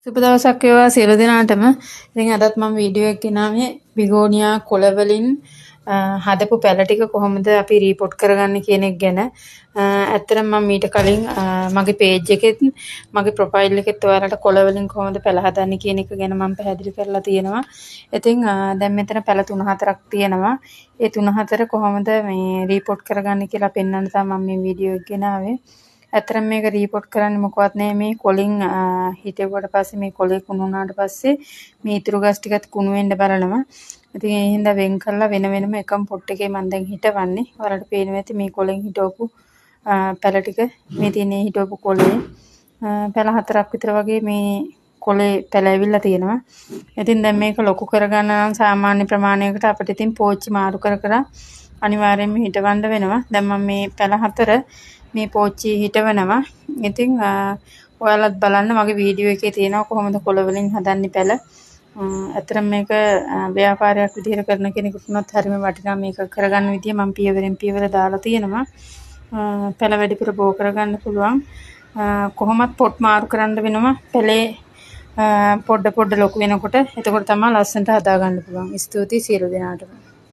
සුබ දවසක් වේවා සියලු දෙනාටම. ඉතින් අදත් මම වීඩියෝ එකක් ගෙනාවේ බිගෝනියා කොළ වලින් හදපු පැල ටික කොහොමද අපි රීපෝට් කරගන්නේ කියන එක ගැන. ඇත්තටම මම මීට කලින් මගේ පේජ් එකෙත් මගේ ප්‍රොෆයිල් එකෙත් ඔයාලට කොළ වලින් කොහොමද පැල හදන්නේ කියන එක ගැන මම පැහැදිලි කරලා තියෙනවා. ඉතින් දැන් මෙතන පැල 3-4ක් තියෙනවා. ඒ 3-4 කොහොමද මේ රීපෝට් කරගන්නේ කියලා පෙන්වන්න තමයි මම මේ වීඩියෝ එක ගෙනාවේ. ඇත්තටම මේක රීපෝට් කරන්නේ මොකවත් නෑ මේ කොලින් හිටෙව්වට පස්සේ මේ කොලේ කුණු වුණාට පස්සේ මේ ඉතුරු ගස් ටිකත් කුණු වෙන්න බලනවා. ඉතින් ඒ හින්දා වෙන් කරලා වෙන වෙනම එකම පොට් එකේ මම දැන් හිටවන්නේ. ඔයාලට පේනවා ඇති මේ කොලෙන් හිටවපු පැල ටික මේ තියෙන්නේ හිටවපු කොලේ. පැල 4ක් විතර වගේ මේ කොලේ පැල ඇවිල්ලා තියෙනවා. ඉතින් දැන් මේක ලොකු කරගන්න නම් සාමාන්‍ය ප්‍රමාණයකට අපිට ඉතින් පෝච්චි මාරු කර කර අනිවාර්යයෙන්ම හිටවන්න වෙනවා. දැන් මම මේ පැල 4 මේ පෝච්චි හිටවනවා. ඉතින් ඔයාලත් බලන්න මගේ වීඩියෝ එකේ තියෙනවා කොහොමද කොළ වලින් හදන්නේ පැල. අතරම මේක ව්‍යාපාරයක් විදිහට කරන කෙනෙකුට උනත් හරිම වටිනා මේක කරගන්න විදිය මම පියවරෙන් පියවර දාලා තියෙනවා. පැල වැඩිපුර බෝ කරගන්න පුළුවන්. කොහොමත් පොට් මාරු කරන්න වෙනවා පැලේ පොඩ ලොකු වෙනකොට. එතකොට තමයි ලස්සනට හදා ගන්න පුළුවන්. ස්තුතියි සියලු දෙනාටම.